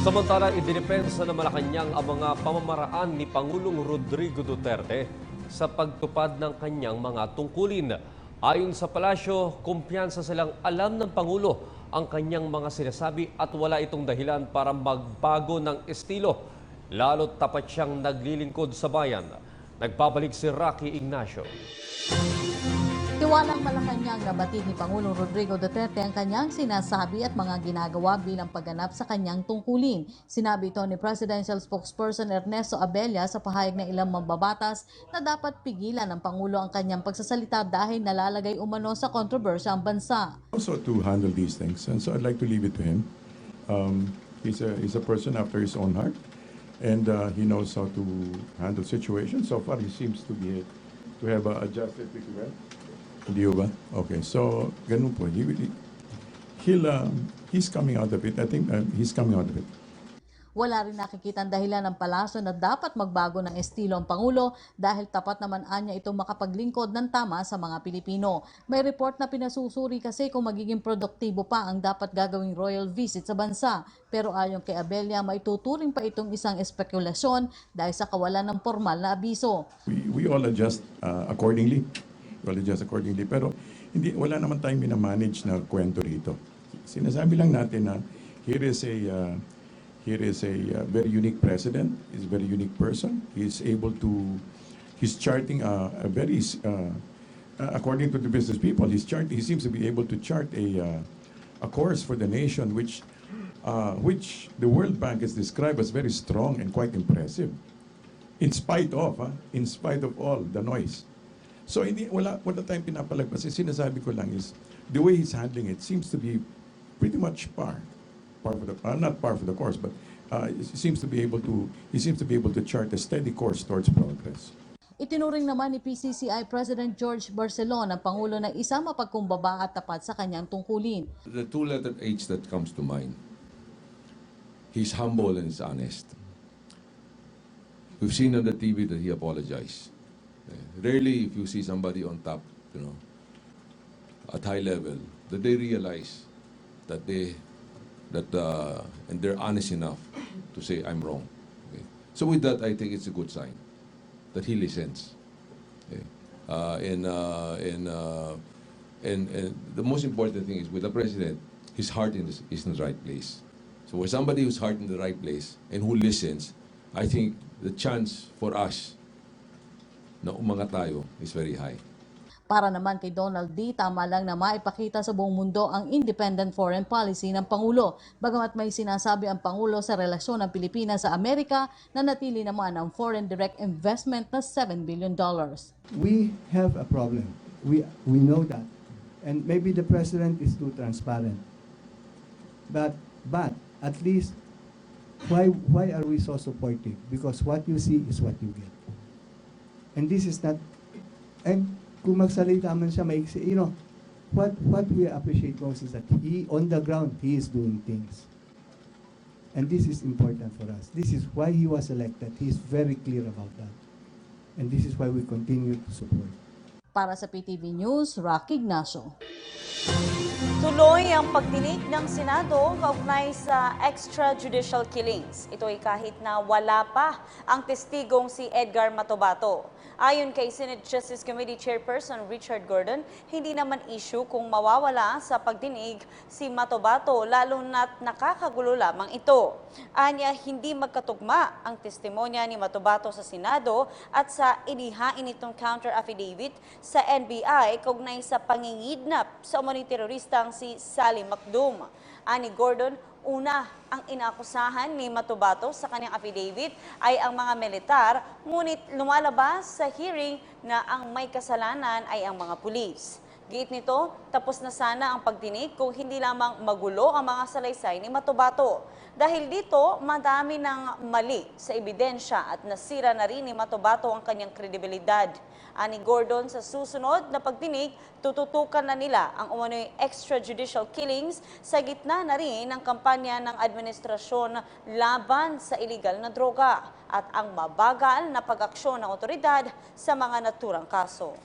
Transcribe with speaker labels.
Speaker 1: Samantala, idinepensa ng Malacanang ang mga pamamaraan ni Pangulong Rodrigo Duterte sa pagtupad ng kanyang mga tungkulin. Ayon sa palasyo, kumpiyansa silang alam ng Pangulo ang kanyang mga sinasabi at wala itong dahilan para magbago ng estilo. Lalo't tapat siyang naglilingkod sa bayan. Nagpabalik si Rocky Ignacio.
Speaker 2: Tiwalang Malacanang na batid ni Pangulong Rodrigo Duterte ang kanyang sinasabi at mga ginagawa bilang pagganap sa kanyang tungkulin. Sinabi ito ni Presidential Spokesperson Ernesto Abella sa pahayag ng ilang mambabatas na dapat pigilan ng Pangulo ang kanyang pagsasalita dahil nalalagay umano sa kontrobersya ang bansa.
Speaker 3: Also to handle these things, and so I'd like to leave it to him. He's a person after his own heart, and he knows how to handle situations. So far, he seems to have adjusted pretty well. Hindi ba? Okay, so ganun po. He's coming out of it. I think he's coming out of it.
Speaker 2: Wala rin nakikitang dahilan ng palasyo na dapat magbago ng estilo ang Pangulo dahil tapat naman anya itong makapaglingkod ng tama sa mga Pilipino. May report na pinasusuri kasi kung magiging produktibo pa ang dapat gagawing royal visit sa bansa. Pero ayon kay Abella, maituturing pa itong isang espekulasyon dahil sa kawalan ng formal na abiso.
Speaker 3: We all adjust accordingly. Pero wala naman tayong minamanage na kwento rito. Sinasabi lang natin na here is a very unique president. He's a very unique person. He's charting a very according to the business people. He seems to be able to chart a course for the nation which the World Bank has described as very strong and quite impressive. In spite of all the noise. So wala tayong pinapalagpas. Sinasabi ko lang is the way he's handling it seems to be pretty much not par for the course, but he seems to be able to chart a steady course towards progress.
Speaker 2: Itinuring naman ni PCCI President George Barcelon ang Pangulo na isang mapagkumbaba at tapat sa kanyang tungkulin.
Speaker 4: The two-letter H that comes to mind, he's humble and he's honest. We've seen on the TV that he apologized. Rarely if you see somebody on top, at high level, that they realize that and they're honest enough to say, I'm wrong. Okay? So with that, I think it's a good sign that he listens. Okay? And the most important thing is with the president, his heart is in the right place. So with somebody who's heart in the right place and who listens, I think the chance for us na umangat tayo is very high.
Speaker 2: Para naman kay Donald D., tama lang na maipakita sa buong mundo ang independent foreign policy ng Pangulo. Bagamat may sinasabi ang Pangulo sa relasyon ng Pilipinas sa Amerika na natili naman ang foreign direct investment na $7 billion.
Speaker 5: We have a problem. We know that. And maybe the president is too transparent. But at least, why are we so supportive? Because what you see is what you get. And this is not, and kung magsalita man siya maiksi, what we appreciate most is that on the ground, he is doing things. And this is important for us. This is why he was elected. He is very clear about that. And this is why we continue to support.
Speaker 2: Para sa PTV News, Rocky Ignacio.
Speaker 6: Tuloy ang pagdinig ng Senado kaugnay sa extrajudicial killings. Ito ay kahit na wala pa ang testigong si Edgar Matobato. Ayon kay Senate Justice Committee Chairperson Richard Gordon, hindi naman issue kung mawawala sa pagdinig si Matobato, lalo na't nakakagulo lamang ito. Anya, hindi magkatugma ang testimonya ni Matobato sa Senado at sa inihain itong counter affidavit sa NBI kaugnay sa pangingidnap sa umano'y teroristang si Sally Macdum. Ani Gordon, una, ang inakusahan ni Matobato sa kanyang affidavit ay ang mga militar, ngunit lumalabas sa hearing na ang may kasalanan ay ang mga pulis. Giit nito, tapos na sana ang pagdinig kung hindi lamang magulo ang mga salaysay ni Matobato. Dahil dito, madami ng mali sa ebidensya at nasira na rin ni Matobato ang kanyang kredibilidad. Ani Gordon, sa susunod na pagdinig, tututukan na nila ang umano'y extrajudicial killings sa gitna na rin ng kampanya ng administrasyon laban sa illegal na droga at ang mabagal na pag-aksyon ng otoridad sa mga naturang kaso.